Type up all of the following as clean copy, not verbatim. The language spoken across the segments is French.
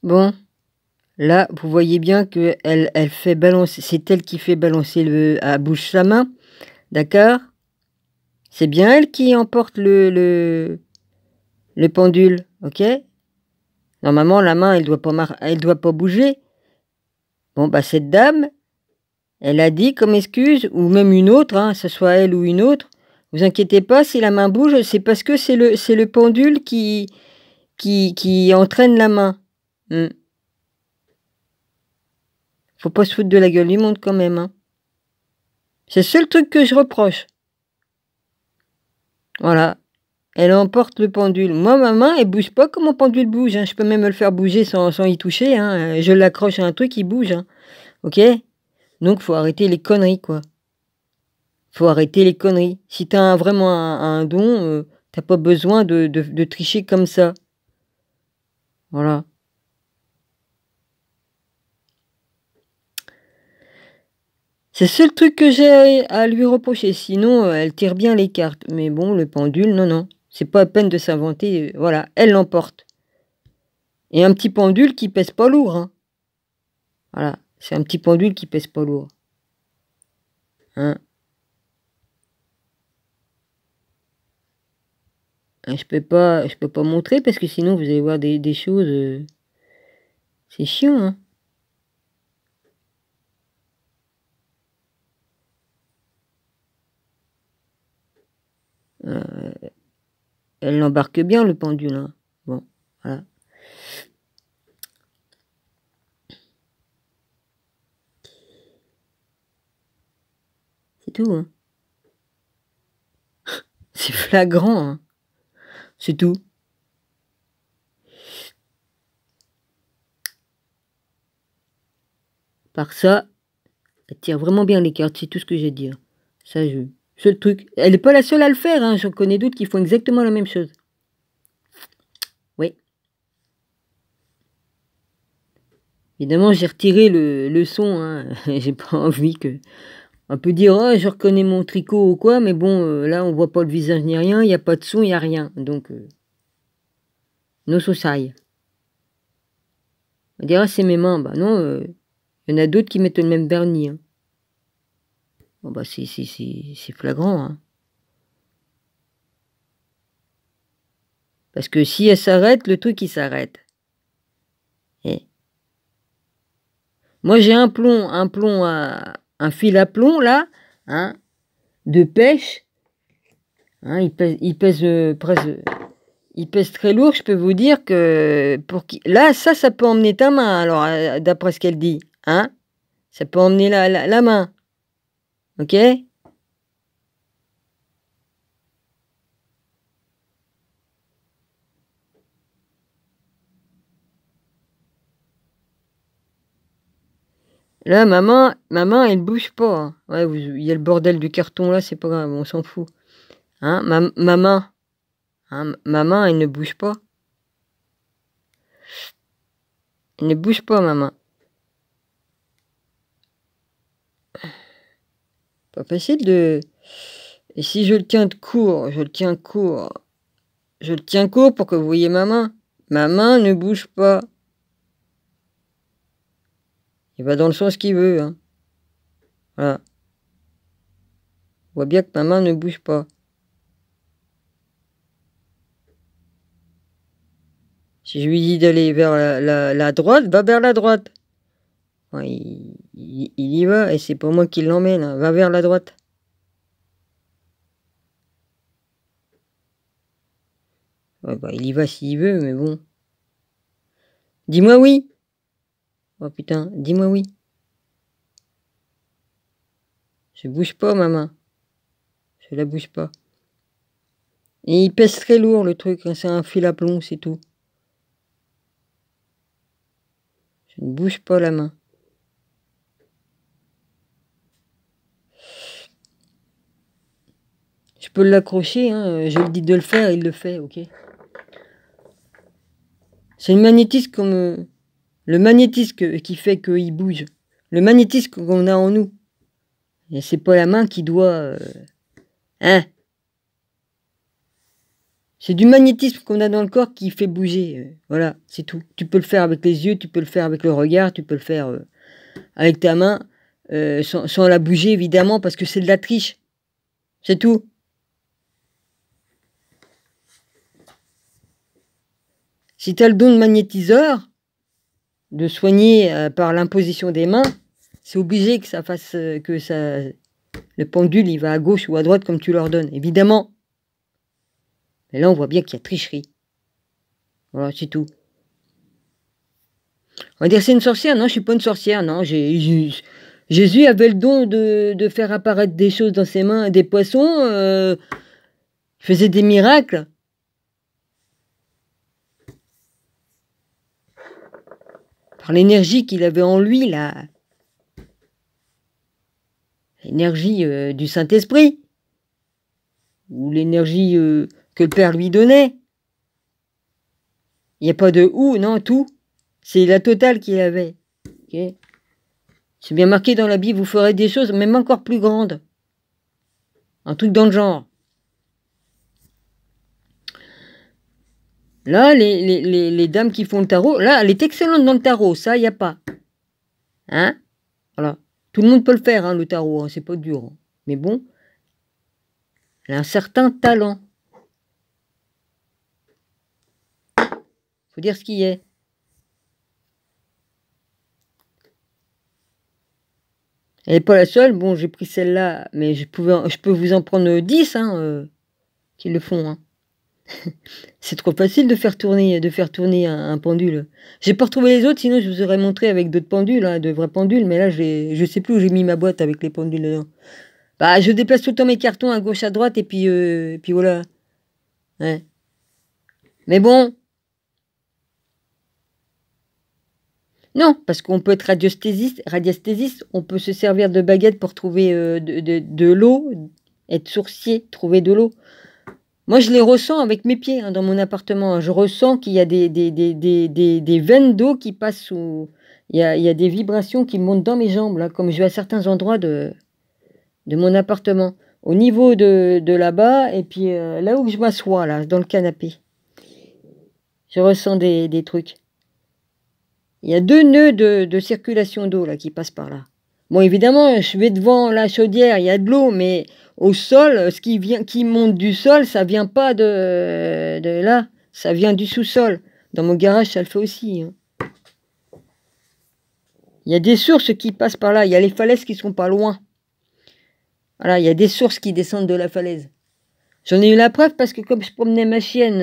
Bon, là, vous voyez bien que elle fait balancer, c'est elle qui fait balancer elle bouge sa main, d'accord? C'est bien elle qui emporte le pendule, OK? Normalement, la main, elle doit pas bouger. Bon, bah, cette dame, elle a dit comme excuse, ou même une autre, hein, que ce soit elle ou une autre: «Vous inquiétez pas, si la main bouge, c'est parce que c'est le pendule qui entraîne la main». Mmh. Faut pas se foutre de la gueule du monde quand même, hein. C'est le seul truc que je reproche. Voilà, elle emporte le pendule. Moi, ma main, elle bouge pas comme mon pendule bouge, hein. Je peux même le faire bouger sans y toucher, hein, je l'accroche à un truc, il bouge, hein, OK? Donc faut arrêter les conneries, quoi. Faut arrêter les conneries. Si tu as vraiment un don, tu pas besoin de tricher comme ça. Voilà. C'est le seul truc que j'ai à lui reprocher, sinon, elle tire bien les cartes. Mais bon, le pendule, non, non, c'est pas la peine de s'inventer, voilà, elle l'emporte. Et un petit pendule qui pèse pas lourd, hein. Voilà, c'est un petit pendule qui pèse pas lourd. Hein. Je peux pas montrer parce que sinon vous allez voir des choses, c'est chiant, hein. Elle l'embarque bien le pendule, hein. Bon, voilà. C'est tout, hein. C'est flagrant, hein. C'est tout. Par ça, elle tire vraiment bien les cartes, c'est tout ce que j'ai à dire. Ça, seul truc. Elle est pas la seule à le faire, hein, j'en connais d'autres qui font exactement la même chose. Oui. Évidemment, j'ai retiré le son, hein. J'ai pas envie que... On peut dire: «Oh, je reconnais mon tricot» ou quoi, mais bon, là, on voit pas le visage ni rien, il y a pas de son, il y a rien, donc no society. On dirait: «C'est mes mains», bah non, y en a d'autres qui mettent le même vernis, hein. Bon bah, c'est flagrant, hein. Parce que si elle s'arrête, le truc il s'arrête. Et moi j'ai un plomb à un fil à plomb là, hein, de pêche, hein, il pèse très lourd, je peux vous dire que pour qui là, ça peut emmener ta main alors, d'après ce qu'elle dit, hein? Ça peut emmener la main, OK? Là, ma main, elle bouge pas, hein. Ouais, il y a le bordel du carton là, c'est pas grave, on s'en fout. Hein, ma main, hein, ma main, elle ne bouge pas. Elle ne bouge pas, ma main. Pas facile de... Et si je le tiens de court, je le tiens court. Je le tiens court pour que vous voyez ma main. Ma main ne bouge pas. Il va dans le sens qu'il veut, hein. Voilà. On voit bien que ma main ne bouge pas. Si je lui dis d'aller vers la droite, va vers la droite. Ouais, il y va, et c'est pas moi qui l'emmène, hein. Va vers la droite. Ouais, bah, il y va s'il veut, mais bon. Dis-moi oui. Oh putain, dis-moi oui. Je bouge pas, ma main. Je la bouge pas. Et il pèse très lourd, le truc, hein. C'est un fil à plomb, c'est tout. Je ne bouge pas la main. Je peux l'accrocher, hein, je lui dis de le faire, il le fait, OK? C'est le magnétisme comme... le magnétisme qui fait qu'il bouge. Le magnétisme qu'on a en nous. Et c'est pas la main qui doit... hein? C'est du magnétisme qu'on a dans le corps qui fait bouger. Voilà, c'est tout. Tu peux le faire avec les yeux, tu peux le faire avec le regard, tu peux le faire avec ta main, sans la bouger évidemment, parce que c'est de la triche. C'est tout. Si tu as le don de magnétiseur, de soigner par l'imposition des mains, c'est obligé que ça fasse le pendule il va à gauche ou à droite comme tu leur donnes, évidemment. Mais là on voit bien qu'il y a tricherie. Voilà, c'est tout. On va dire c'est une sorcière. Non, je suis pas une sorcière. Non, Jésus avait le don de faire apparaître des choses dans ses mains, des poissons, faisait des miracles. Par l'énergie qu'il avait en lui, là. L'énergie du Saint-Esprit. Ou l'énergie que le Père lui donnait. Il n'y a pas de ou, non, tout. C'est la totale qu'il avait. Okay. C'est bien marqué dans la Bible, vous ferez des choses même encore plus grandes. Un truc dans le genre. Là, les dames qui font le tarot, là, elle est excellente dans le tarot, ça, il n'y a pas. Hein? Voilà. Tout le monde peut le faire, hein, le tarot, hein, c'est pas dur. Hein. Mais bon, elle a un certain talent. Faut dire ce qui est. Elle n'est pas la seule. Bon, j'ai pris celle-là, mais je peux vous en prendre 10 hein, qui le font. Hein. C'est trop facile de faire tourner un pendule. J'ai pas retrouvé les autres, sinon je vous aurais montré avec d'autres pendules, hein, de vrais pendules. Mais là, je sais plus où j'ai mis ma boîte avec les pendules dedans. Bah, je déplace tout le temps mes cartons à gauche, à droite, et puis voilà. Ouais. Mais bon. Non, parce qu'on peut être radiesthésiste, on peut se servir de baguette pour trouver de l'eau, être sourcier, trouver de l'eau. Moi, je les ressens avec mes pieds hein, dans mon appartement. Je ressens qu'il y a des veines d'eau qui passent sous... Il y a des vibrations qui montent dans mes jambes, là, comme je vais à certains endroits de mon appartement. Au niveau de là-bas, et puis là où je m'assois, là, dans le canapé. Je ressens des trucs. Il y a 2 nœuds de circulation d'eau là qui passent par là. Bon, évidemment, je vais devant la chaudière, il y a de l'eau, mais au sol, ce qui monte du sol, ça vient pas de là, ça vient du sous-sol. Dans mon garage, ça le fait aussi. Hein. Il y a des sources qui passent par là, il y a les falaises qui sont pas loin. Voilà, il y a des sources qui descendent de la falaise. J'en ai eu la preuve parce que comme je promenais ma chienne,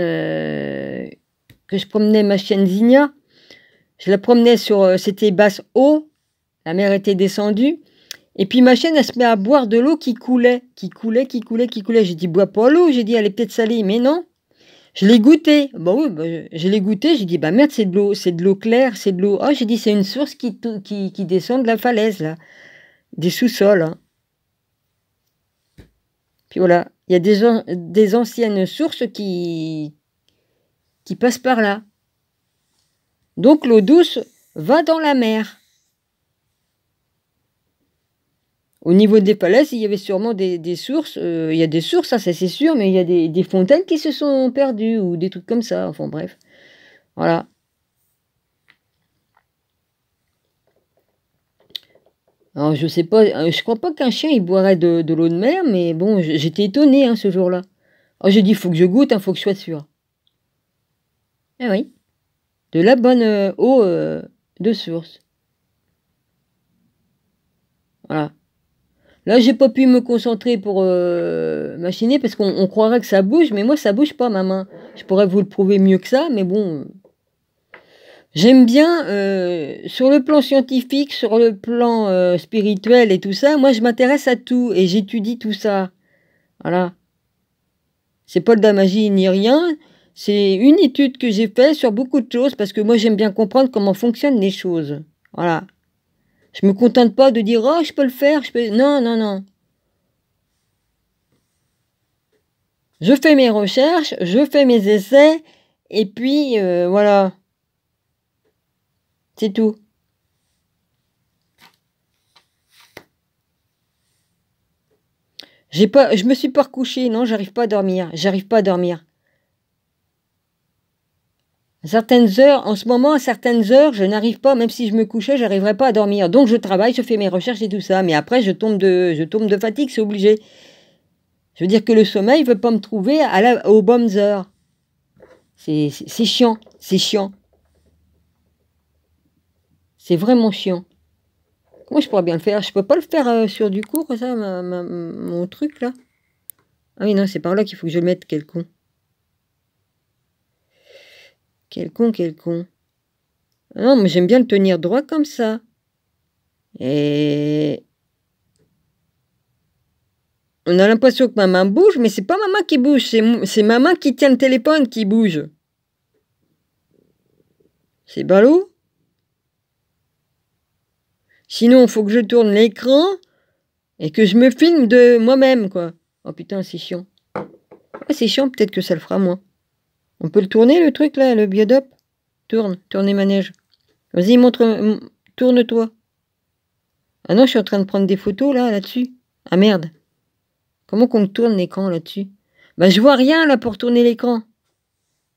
Zigna, je la promenais sur... c'était basse eau. La mer était descendue. Et puis ma chienne, elle se met à boire de l'eau qui coulait. Qui coulait. J'ai dit, bois pas l'eau. J'ai dit, elle est peut-être salée. Mais non. Je l'ai goûtée. Bah oui, je l'ai goûtée. J'ai dit, bah merde, c'est de l'eau claire. C'est de l'eau... Oh, j'ai dit, c'est une source qui descend de la falaise, là. Des sous-sols. Hein. Puis voilà. Il y a des anciennes sources qui passent par là. Donc l'eau douce va dans la mer. Au niveau des falaises, il y avait sûrement des sources. Il y a des sources, ça c'est sûr, mais il y a des fontaines qui se sont perdues ou des trucs comme ça. Enfin bref. Voilà. Alors je sais pas, je crois pas qu'un chien il boirait de l'eau de mer, mais bon, j'étais étonnée hein, ce jour-là. Alors j'ai dit, il faut que je goûte, il faut que je sois sûre. Eh oui. De la bonne eau de source. Voilà. Là, j'ai pas pu me concentrer pour machiner parce qu'on croirait que ça bouge, mais moi, ça bouge pas, ma main. Je pourrais vous le prouver mieux que ça, mais bon. J'aime bien, sur le plan scientifique, sur le plan spirituel et tout ça, moi, je m'intéresse à tout et j'étudie tout ça. Voilà. C'est pas de la magie ni rien. C'est une étude que j'ai faite sur beaucoup de choses parce que moi, j'aime bien comprendre comment fonctionnent les choses. Voilà. Je me contente pas de dire, oh, je peux le faire, je peux... Non, non, non. Je fais mes recherches, je fais mes essais, et puis, voilà. C'est tout. Je me suis pas recouchée, non, j'arrive pas à dormir. J'arrive pas à dormir. À certaines heures, en ce moment, à certaines heures, je n'arrive pas, même si je me couchais, j'arriverais pas à dormir. Donc je travaille, je fais mes recherches et tout ça. Mais après, je tombe de fatigue, c'est obligé. Je veux dire que le sommeil ne veut pas me trouver aux bonnes heures. C'est chiant, c'est chiant. C'est vraiment chiant. Moi, je pourrais bien le faire. Je peux pas le faire sur du court, ça, mon truc, là. Ah oui, non, c'est par là qu'il faut que je le mette, quel con. Quel con, quel con. Ah non, mais j'aime bien le tenir droit comme ça. Et... on a l'impression que ma main bouge, mais c'est pas ma main qui bouge, c'est ma main qui tient le téléphone qui bouge. C'est ballot. Sinon, il faut que je tourne l'écran et que je me filme de moi-même, quoi. Oh putain, c'est chiant. Ah, c'est chiant, peut-être que ça le fera moins. On peut le tourner, le truc, là, le biodop. Tourne manège. Vas-y, montre, tourne-toi. Ah non, je suis en train de prendre des photos, là-dessus. Ah merde. Comment qu'on tourne l'écran, là-dessus? Bah, je vois rien, là, pour tourner l'écran.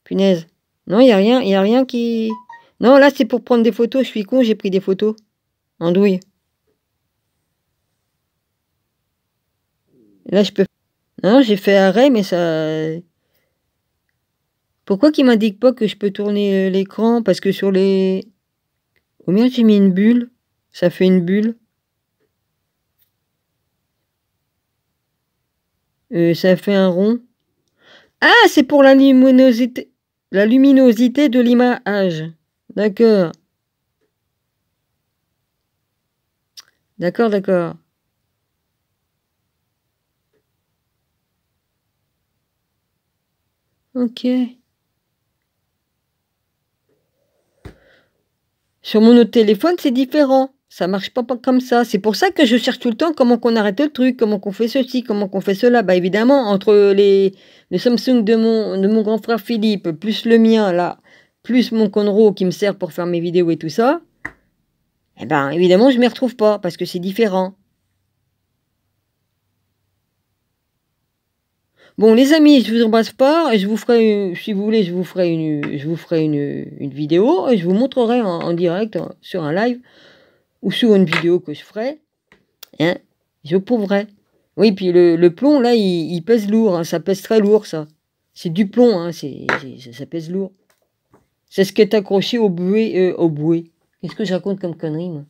Punaise. Non, il y a rien qui... Non, là, c'est pour prendre des photos. Je suis con, j'ai pris des photos. Andouille. Là, je peux... Non, j'ai fait arrêt, mais ça... Pourquoi qu'il m'indique pas que je peux tourner l'écran? Parce que sur les... Oh merde, j'ai mis une bulle. Ça fait une bulle. Ça fait un rond. Ah, c'est pour la luminosité de l'image. D'accord. D'accord, d'accord. Ok. Sur mon autre téléphone, c'est différent. Ça marche pas comme ça. C'est pour ça que je cherche tout le temps comment qu'on arrête le truc, comment qu'on fait ceci, comment qu'on fait cela. Bah évidemment, entre le Samsung de mon grand frère Philippe, plus le mien, là, plus mon Conro qui me sert pour faire mes vidéos et tout ça, eh ben évidemment, je ne m'y retrouve pas, parce que c'est différent. Bon, les amis, je vous embrasse fort et je vous ferai, si vous voulez, je vous ferai une vidéo et je vous montrerai en direct sur un live ou sur une vidéo que je ferai. Hein, je prouverai. Oui, puis le plomb, là, il pèse lourd. Hein, ça pèse très lourd, ça. C'est du plomb, hein, ça pèse lourd. C'est ce qui est accroché au bouée. Qu'est-ce que je raconte comme connerie, moi?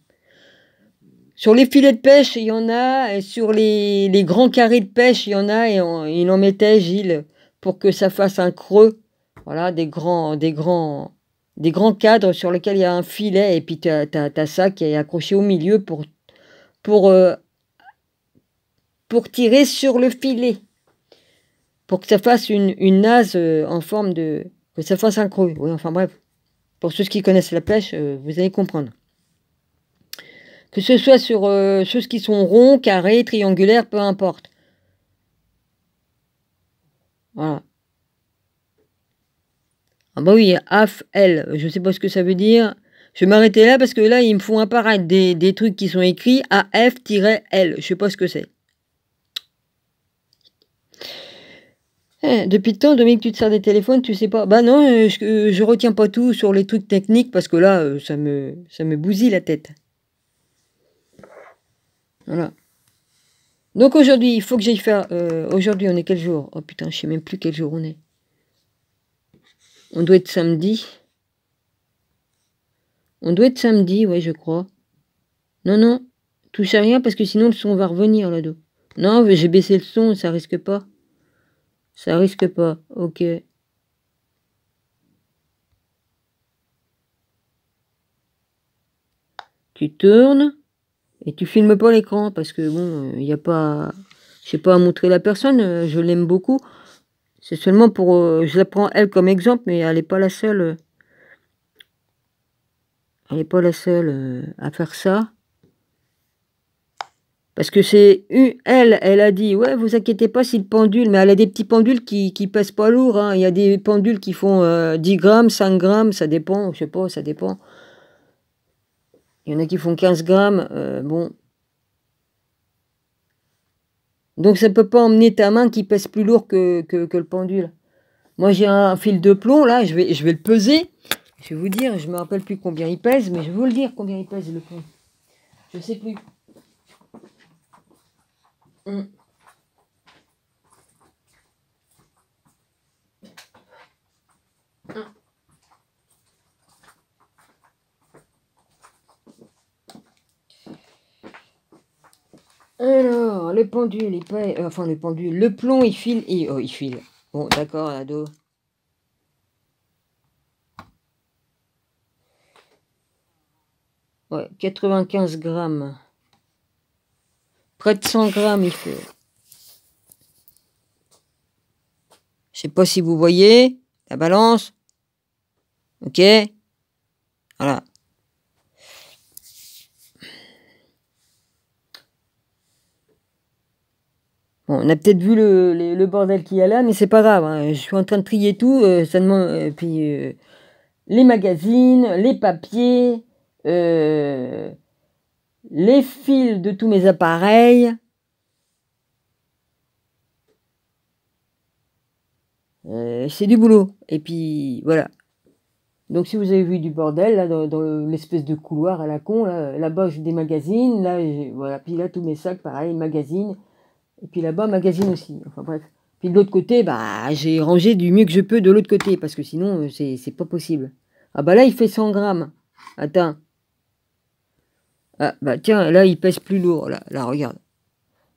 Sur les filets de pêche, il y en a, et sur les grands carrés de pêche, il y en a, et il en mettait, Gilles, pour que ça fasse un creux. Voilà, des grands cadres sur lesquels il y a un filet, et puis t'as ça qui est accroché au milieu pour tirer sur le filet. Pour que ça fasse une naze en forme de... que ça fasse un creux. Oui, enfin bref. Pour ceux qui connaissent la pêche, vous allez comprendre. Que ce soit sur ceux qui sont ronds, carrés, triangulaires, peu importe. Voilà. Ah bah oui, AFL, je ne sais pas ce que ça veut dire. Je vais m'arrêter là parce que là, ils me font apparaître des trucs qui sont écrits AF-L. Je sais pas ce que c'est. Depuis le temps, Dominique, tu te sers des téléphones, tu sais pas. Bah non, je retiens pas tout sur les trucs techniques parce que là, ça me bousille la tête. Voilà. Donc aujourd'hui, il faut que j'aille faire... aujourd'hui, on est quel jour? Oh putain, je sais même plus quel jour on est. On doit être samedi. On doit être samedi, ouais, je crois. Non, non, touche à rien parce que sinon le son va revenir là-dedans. Non, j'ai baissé le son, ça risque pas. Ça risque pas, ok. Tu tournes et tu filmes pas l'écran parce que bon, il n'y a pas... Je sais pas à montrer la personne, je l'aime beaucoup. C'est seulement pour... je la prends elle comme exemple, mais elle n'est pas la seule... elle n'est pas la seule à faire ça. Parce que c'est elle a dit, ouais, vous inquiétez pas si le pendule, mais elle a des petits pendules qui pèsent pas lourd. Hein. Il y a des pendules qui font 10 grammes, 5 grammes, ça dépend, je sais pas, ça dépend. Il y en a qui font 15 grammes, bon. Donc ça peut pas emmener ta main qui pèse plus lourd que le pendule. Moi j'ai un fil de plomb, là, je vais le peser. Je vais vous dire, je me rappelle plus combien il pèse, mais je vais vous le dire combien il pèse le pont. Je sais plus. Alors, le pendule, il pèse... enfin, le pendule, le plomb, il file... oh, il file. Bon, d'accord, ado. Ouais, 95 grammes. Près de 100 grammes, il fait. Je sais pas si vous voyez la balance. Ok. Voilà. Bon, on a peut-être vu le bordel qu'il y a là, mais c'est pas grave. Hein. Je suis en train de trier tout. Ça demande, puis les magazines, les papiers, les fils de tous mes appareils. C'est du boulot. Et puis voilà. Donc si vous avez vu du bordel là dans l'espèce de couloir à la con là-bas j'ai des magazines, là voilà, puis là tous mes sacs pareil, magazines, et puis là-bas magazines aussi. Enfin bref. Puis de l'autre côté, bah j'ai rangé du mieux que je peux de l'autre côté parce que sinon c'est pas possible. Ah bah là il fait 100 grammes. Attends. Ah bah tiens, là il pèse plus lourd là regarde.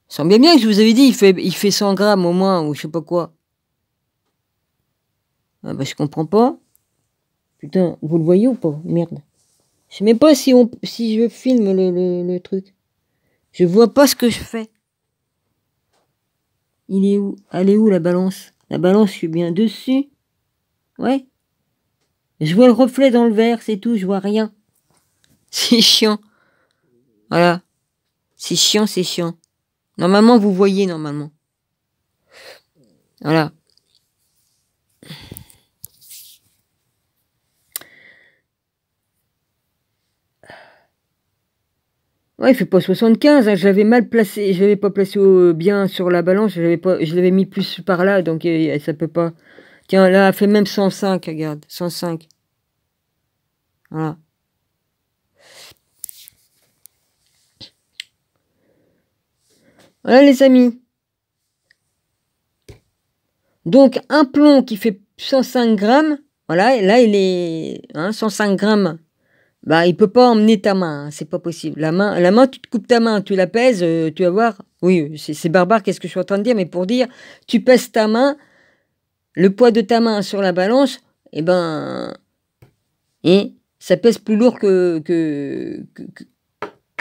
Ça semble bien que je vous avais dit il fait 100 grammes au moins ou je sais pas quoi. Ah bah je comprends pas. Putain, vous le voyez ou pas? Merde. Je sais même pas si je filme le truc. Je vois pas ce que je fais. Il est où? Elle est où la balance? La balance, je suis bien dessus. Ouais. Je vois le reflet dans le verre, c'est tout, je vois rien. C'est chiant. Voilà. C'est chiant, c'est chiant. Normalement, vous voyez, normalement. Voilà. Ouais, il fait pas 75, hein, je l'avais mal placé, je l'avais pas placé bien sur la balance, je l'avais mis plus par là, donc ça peut pas. Tiens, là, elle fait même 105, regarde, 105. Voilà. Voilà les amis. Donc un plomb qui fait 105 grammes, voilà, et là il est 105 grammes. Bah il peut pas emmener ta main, hein, c'est pas possible. La main, tu te coupes ta main, tu la pèses, tu vas voir. Oui, c'est barbare, qu'est-ce que je suis en train de dire, mais pour dire, tu pèses ta main, le poids de ta main sur la balance, et ça pèse plus lourd que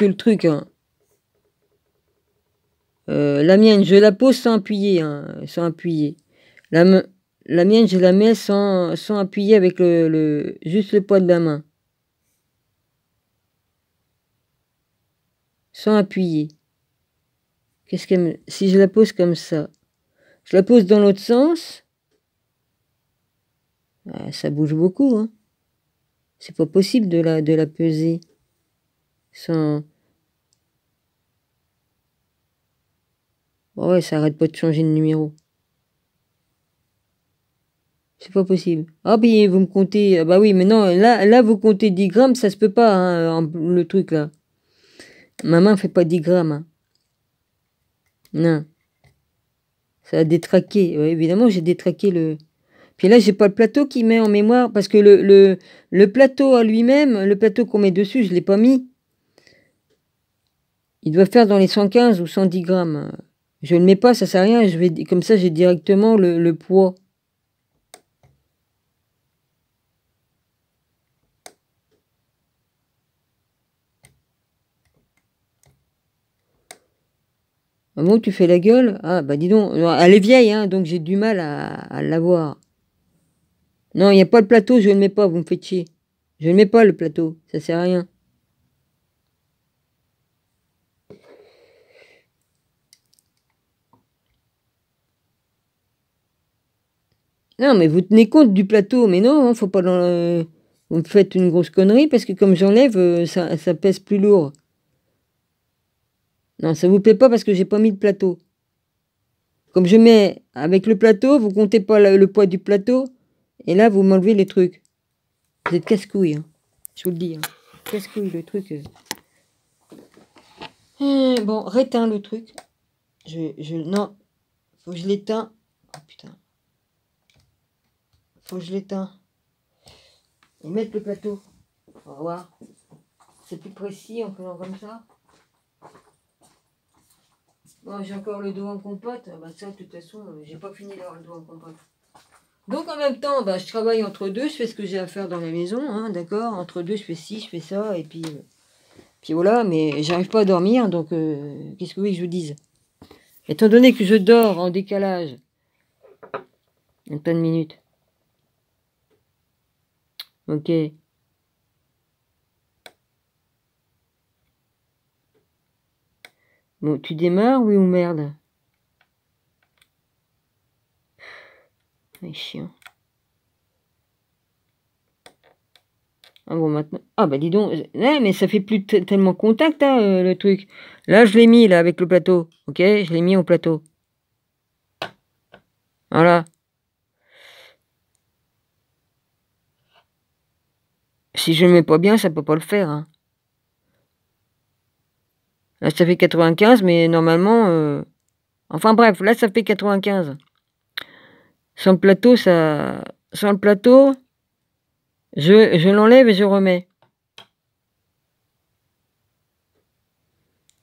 le truc. Hein. La mienne, je la pose sans appuyer, hein, sans appuyer. La mienne, je la mets sans appuyer avec juste le poids de la main. Sans appuyer. Si je la pose comme ça, je la pose dans l'autre sens, ça bouge beaucoup, hein. C'est pas possible de la peser sans... Oh ouais, ça arrête pas de changer de numéro. C'est pas possible. Ah, puis vous me comptez... Bah oui, mais non, là vous comptez 10 grammes, ça se peut pas, hein, le truc, là. Ma main fait pas 10 grammes, hein. Non. Ça a détraqué. Ouais, évidemment, j'ai détraqué le... Puis là, j'ai pas le plateau qui met en mémoire, parce que le plateau à lui-même, le plateau qu'on met dessus, je l'ai pas mis. Il doit faire dans les 115 ou 110 grammes. Je ne le mets pas, ça sert à rien. Comme ça, j'ai directement le poids. Ah bon, tu fais la gueule? Ah, bah dis donc. Elle est vieille, hein, donc j'ai du mal à l'avoir. Non, il n'y a pas le plateau, je ne le mets pas, vous me faites chier. Je ne mets pas le plateau, ça sert à rien. Non, mais vous tenez compte du plateau, mais non, hein, faut pas vous me faites une grosse connerie, parce que comme j'enlève, ça pèse plus lourd. Non, ça vous plaît pas parce que j'ai pas mis le plateau. Comme je mets avec le plateau, vous comptez pas le poids du plateau, et là, vous m'enlevez les trucs. Vous êtes casse-couille, hein. Je vous le dis. Hein. Casse-couille, le truc. Bon, réteins le truc. Non. Faut que je l'éteins. Oh putain. Faut que je l'éteins. Et mettre le plateau. On va voir. C'est plus précis en faisant comme ça. Bon, j'ai encore le dos en compote. Bah ça, de toute façon, j'ai pas fini d'avoir le dos en compote. Donc en même temps, bah, je travaille entre deux, je fais ce que j'ai à faire dans la maison, hein, d'accord. Entre deux, je fais ci, je fais ça, et puis voilà, mais j'arrive pas à dormir, donc qu'est-ce que vous voulez que je vous dise? Étant donné que je dors en décalage, il y a plein de minutes. Ok. Bon, tu démarres, oui ou merde? C'est chiant. Ah bon, maintenant... Ah bah dis donc, ouais, mais ça fait plus tellement contact, hein, le truc. Là, je l'ai mis, là, avec le plateau. Ok, je l'ai mis au plateau. Voilà. Si je le mets pas bien, ça peut pas le faire, hein. Là, ça fait 95, mais normalement... Enfin bref, là, ça fait 95. Sans le plateau, ça... Sans le plateau, je l'enlève et je remets.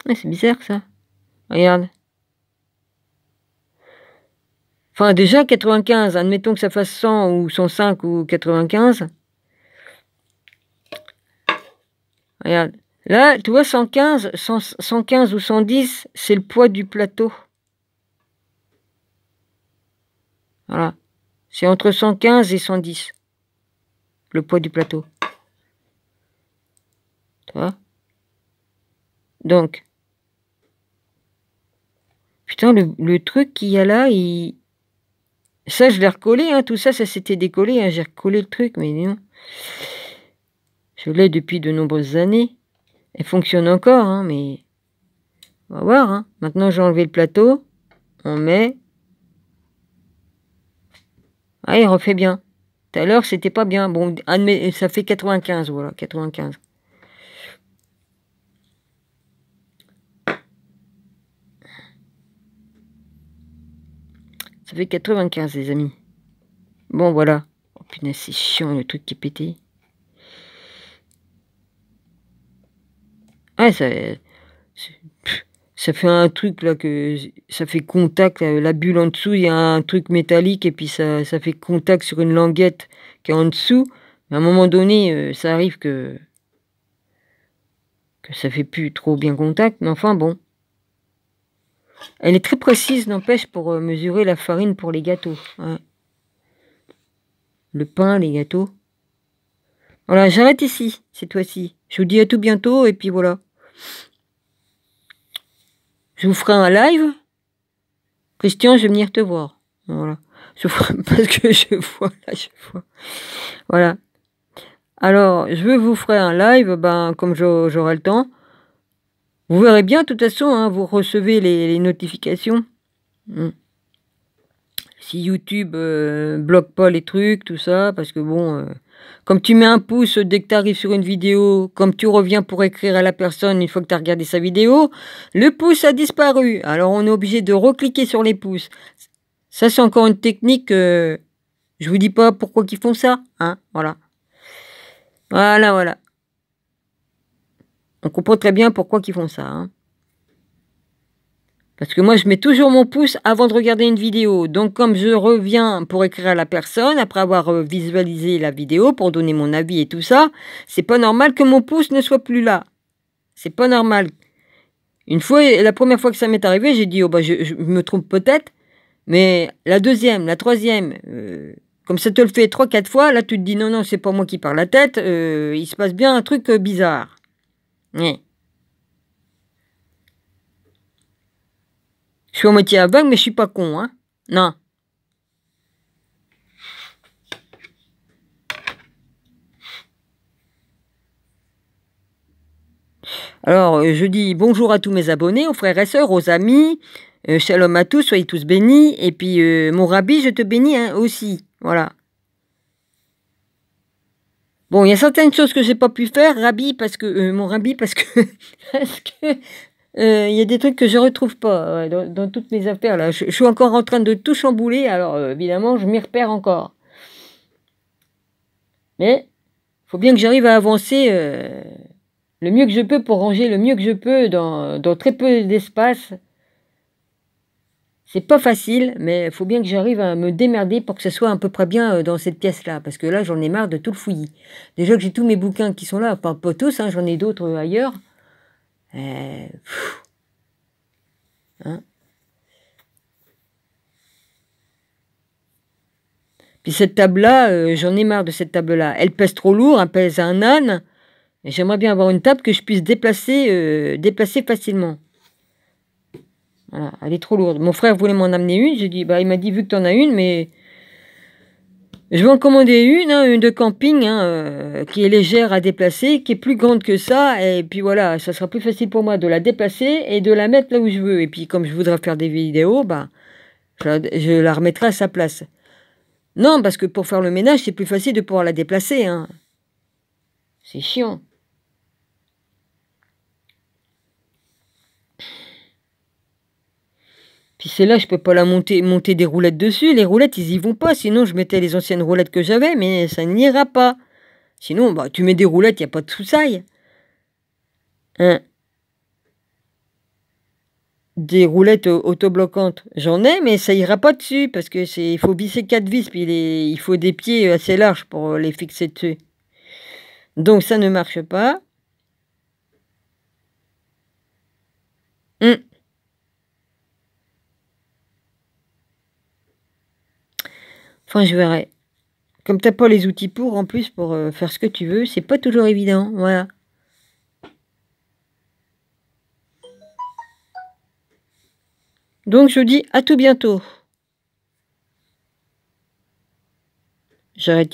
Ah, c'est bizarre, ça. Regarde. Enfin, déjà, 95, admettons que ça fasse 100 ou 105 ou 95. Regarde. Là, tu vois, 115, 115 ou 110, c'est le poids du plateau. Voilà. C'est entre 115 et 110. Le poids du plateau. Tu vois? Donc. Putain, le truc qu'il y a là, il... Ça, je l'ai recollé, hein. Tout ça, ça s'était décollé, hein. J'ai recollé le truc, mais non. Je l'ai depuis de nombreuses années. Elle fonctionne encore, hein, mais... On va voir, hein. Maintenant, j'ai enlevé le plateau. On met... Ah, il refait bien. Tout à l'heure, c'était pas bien. Bon, ça fait 95, voilà, 95. Ça fait 95, les amis. Bon, voilà. Oh, punaise, c'est chiant, le truc qui est pété. Ah, ça fait un truc, là, que... Ça fait contact, la bulle en dessous, il y a un truc métallique, et puis ça fait contact sur une languette qui est en dessous. Mais à un moment donné, ça arrive que ça fait plus trop bien contact, mais enfin, bon. Elle est très précise, n'empêche, pour mesurer la farine pour les gâteaux. Ouais. Le pain, les gâteaux. Voilà, j'arrête ici, cette fois-ci. Je vous dis à tout bientôt, et puis voilà. Je vous ferai un live. Christian, je vais venir te voir. Voilà. Parce que je vois, là, je vois. Voilà. Alors, je vous ferai un live, ben, comme j'aurai le temps. Vous verrez bien, de toute façon, hein, vous recevez les notifications. Si YouTube bloque pas les trucs, tout ça, parce que bon, comme tu mets un pouce dès que tu arrives sur une vidéo, comme tu reviens pour écrire à la personne une fois que tu as regardé sa vidéo, le pouce a disparu. Alors on est obligé de recliquer sur les pouces. Ça, c'est encore une technique, je vous dis pas pourquoi ils font ça, hein, voilà. Voilà. On comprend très bien pourquoi ils font ça, hein. Parce que moi, je mets toujours mon pouce avant de regarder une vidéo. Donc, comme je reviens pour écrire à la personne, après avoir visualisé la vidéo, pour donner mon avis et tout ça, c'est pas normal que mon pouce ne soit plus là. C'est pas normal. Une fois, la première fois que ça m'est arrivé, j'ai dit, oh bah, je me trompe peut-être. Mais la deuxième, la troisième, comme ça te le fait 3-4 fois, là, tu te dis, non, c'est pas moi qui parle la tête, il se passe bien un truc bizarre. Ouais. Je suis à moitié aveugle, mais je suis pas con, hein. Non. Alors, je dis bonjour à tous mes abonnés, aux frères et sœurs, aux amis. Shalom à tous, soyez tous bénis. Et puis, mon rabbi, je te bénis, hein, aussi. Voilà. Bon, il y a certaines choses que j'ai pas pu faire, Rabbi, parce que mon Rabbi, parce que il y a des trucs que je retrouve pas ouais, dans toutes mes affaires là. Je suis encore en train de tout chambouler, alors évidemment, je m'y repère encore. Mais faut bien que j'arrive à avancer le mieux que je peux pour ranger le mieux que je peux dans très peu d'espace. C'est pas facile, mais il faut bien que j'arrive à me démerder pour que ce soit à peu près bien dans cette pièce-là. Parce que là, j'en ai marre de tout le fouillis. Déjà que j'ai tous mes bouquins qui sont là, pas tous, hein, j'en ai d'autres ailleurs. Hein. Puis cette table-là, j'en ai marre de cette table-là. Elle pèse trop lourd, elle pèse un âne. Et j'aimerais bien avoir une table que je puisse déplacer facilement. Voilà, elle est trop lourde. Mon frère voulait m'en amener une. J'ai dit, bah, il m'a dit, vu que tu en as une, mais je vais en commander une de camping, qui est légère à déplacer, qui est plus grande que ça. Et puis voilà, ça sera plus facile pour moi de la déplacer et de la mettre là où je veux. Et puis comme je voudrais faire des vidéos, bah, je la remettrai à sa place. Non, parce que pour faire le ménage, c'est plus facile de pouvoir la déplacer. Hein. C'est chiant. Puis celle-là, je peux pas la monter des roulettes dessus. Les roulettes, ils y vont pas. Sinon, je mettais les anciennes roulettes que j'avais, mais ça n'ira pas. Sinon, bah, tu mets des roulettes, il n'y a pas de soussaille. Hein. Des roulettes autobloquantes, j'en ai, mais ça ira pas dessus, parce que il faut visser 4 vis, puis il faut des pieds assez larges pour les fixer dessus. Donc ça ne marche pas. Enfin, je verrai. Comme t'as pas les outils pour, en plus, pour faire ce que tu veux, c'est pas toujours évident, voilà. Donc je dis à tout bientôt. J'arrête.